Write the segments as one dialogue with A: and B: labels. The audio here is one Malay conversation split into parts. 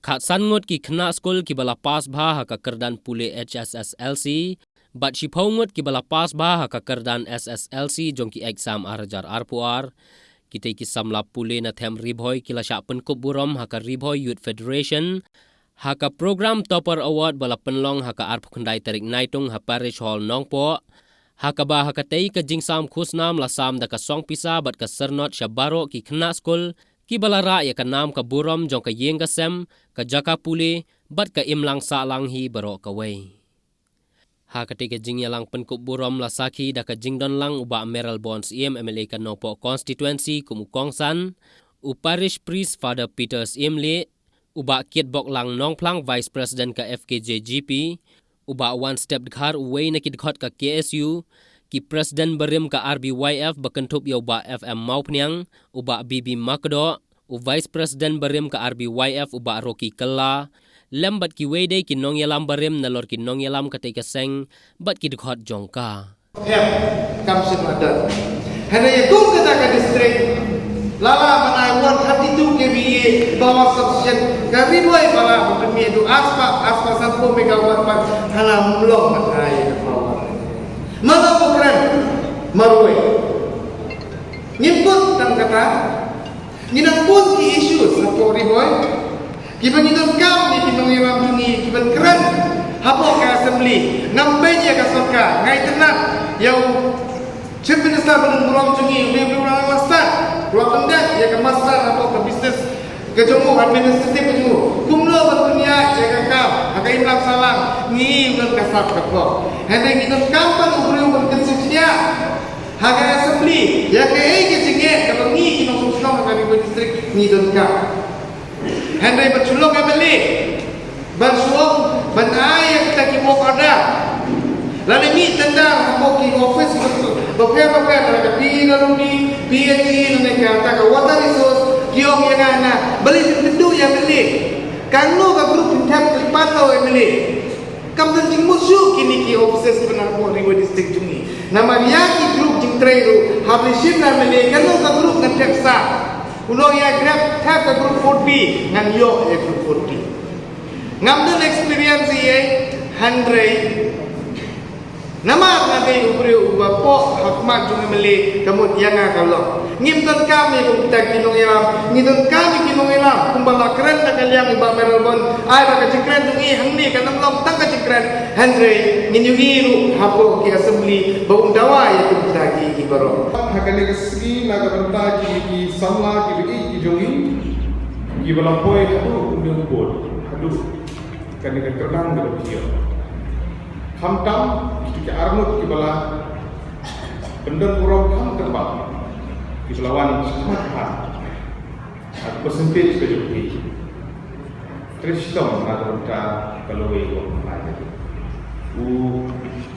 A: Khat sangot ki khna skul ki bala pas bha ha ka kerdan pule HSSLC, bat shipaungot ki bala pas bha ha ka kerdan SSLC jong ki exam arjar arpuar, kita ki samla pule na them ribhoy ki lasha penkup burom ha ka ribhoy Youth Federation, ha ka program topper award bala penlong ha ka arpu khandai tarik naitung ha parish hall nongpo, ha ka ba ha ka tei ka jingsam khusnam la sam da ka song pisa bat ka sernot shabaro ki khna skul, ki balara ya ka nam ka burom jong ka yeng ka sem ka jaka pule bat ka imlang sa lang hi baro ka wei. Ha ka te ka jingya lang penkup burom la saki da ka jingdon lang uba Meral Bonds MLA ka nopo constituency kumukongsan, u parish priest Father Peters Imle, uba kitbok lang nongplang vice president ka FKJ GP, uba one step dekhar uwei na kidkhot ka KSU, ki Presiden Berim ka RBYF bakentup ya uba FM Maupnyang, uba BB Makdo, u Vice Presiden Berim ka RBYF uba Rocky Kella, lembat ki wede ki nong yalam Berim nalor ki nong yalam ka seng, bat ki dekhot jongka.
B: Kamsin Madan. Hanya itu kita ke distrik Lala Manai 132 kVA bawah substation kami boy bala kami itu aspa 1 megawatt pak hana mulong matrai mana bukan marwe nyimput dan kata nginang pun ki isu satu riboy kiban nginang kam ni pinong iram tungi kiban keren hapo ka assembly ngambai dia ka soka ngai tenang yau chief minister belum burong tungi belum lasat dua pendak ya ke master atau ke bisnis ke jomo administratif jomo kumlo berdunia ya ke kam aga imlang salang ni ulan kasap ke ko hendak kita kapan ubru berkesuksia haga assembly ya ke ke jinge kalau ni kita susung kami distrik ni don ka hendak berculung MLA bersuang banai kita ki mo kada lalu ni tendang mo ki office Bapaknya mereka tinggal di PhD mereka tak water resource kiong yang ana beli tentu yang beli kalau ka grup tap terpantau yang beli kam dan jing musuh kini ki offices benar mo riwa district jungi nama dia ki grup jing trairu habishin na beli kalau ka grup ngan tap sa ulo ya grab tap ka grup 4B ngan yo ya grup 4B ngam dan experience ye handre nama nanti ubri ubapo hakmat jungi meli kamu yang kalau ngimton kami kita kinong ilam ngimton kami kinong ilam kumbala keren tak kalian iba merelbon ay baka cikren jungi hangni kanam long tang ka cikren Henry nginyugiru hapo ki assembly baung dawa ya kita ki ibaro hakane kesegi naga benta ki samla ki bigi ki jungi ki balapoy hadu undung bod hadu kane ka kenang gelo kiyo Hamtam kita armut kibala pendon urang kam terbang kibalawan semat atau percentage kejuki Tristom atau kita kalau itu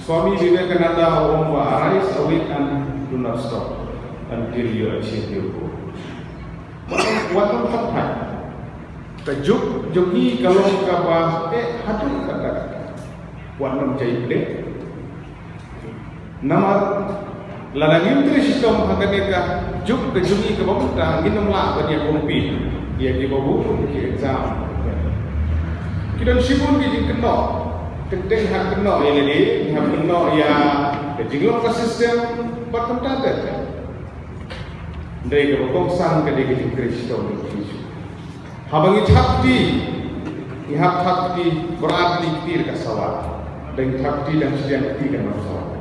B: suami Vivekananda orang arise awake and do not stop until you achieve your goal. Waktu sampai kejuk jogi kalau kabah hadu kata warna menjadi pelik. Nama lalangin tu sistem hakadeka juk kejungi ke bawah dah ginam lah bagi kompi dia di bawah ke exam. Kita sibuk di kena tentang hak kena ini hak kena ya kejungi ke sistem berkontak kan. Dari ke bawah ke dia sistem itu. Habangi thakti ihak thakti berarti tir kasawat. Dan thakti dan sedian ketiga masalah.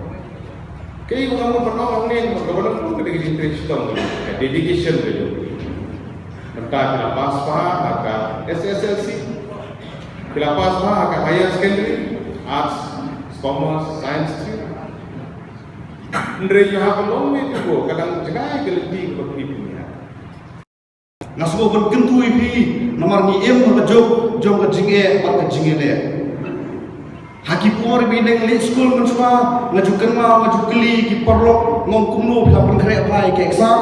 B: Kaya orang pernah orang bagaimana pun kita interest dong, dedication dulu. Entah bila paspa, maka SSLC, bila paspa, maka higher secondary, arts, commerce, science stream. Ndre you have a long way to go. Kadang jangan keleti berpikiran.
C: Nasuh berkentu ibi, nomor ni berjog, jom kejinge, pak kejinge le. Haki por bideng li school mencoba ngajukan maju keli ki perlok ngom kumno bila pengkere pai ke exam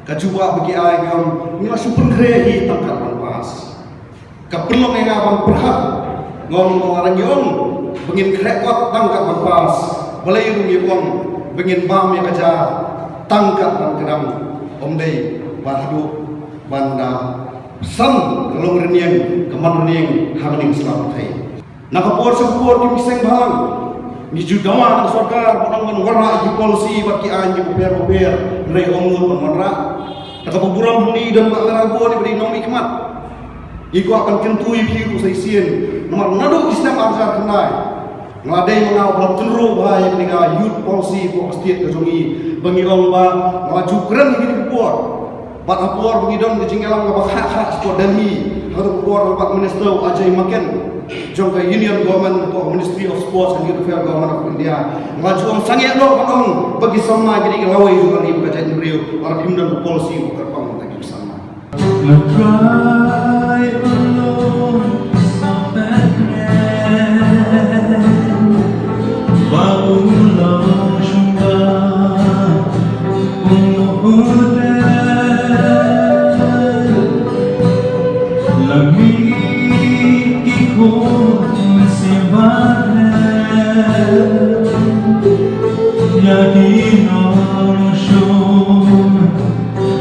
C: kajuba bagi ai ngom ni masuk pengkere hi tangkat pas ka perlok nga bang perhak ngom orang yong bengin krekot tangkat pas balai rung yong bengin bam ya kaja tangkat ban kedam omdei bahadu banda Sam kalau reniang kaman reniang hangning selamat hai. Nakapor sapor ki miseng bang. Ni judawan sarkar panangan warna ki polisi bat ki an ki ber re ongul panwarna. Nakapaburam ni dan makarabo ni beri nom hikmat. Iku akan kentui biru saisien. Nomor nadu Islam arjar kenai. Ngadai mengaw belam cenru bahaya ketika youth policy po state kejongi bangi ong ba ngaju keren hidup puar. Bat apor bangidon kejingelang ngabak hak sport Delhi. Hatu puar ngabak minister Ajay Maken. Jong ke Union Government po Ministry of Sports and Youth Affairs Government of India. Ngaju ong sangiak do patong bagi sama jadi lawai juga ni bekajan beliau para pimpinan policy terpang tak bersama.
D: Try alone, stop that man. Baulah syumba, langit ikut simpanan, yakin orang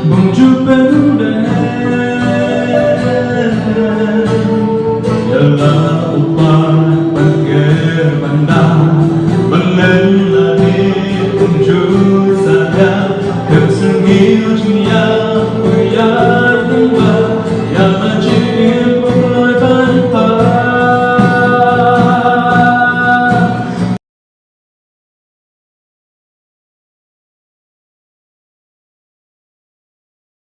D: bunjuk dalam upah pakai bandang berlari unjuk saja kesenggil dunia yang majib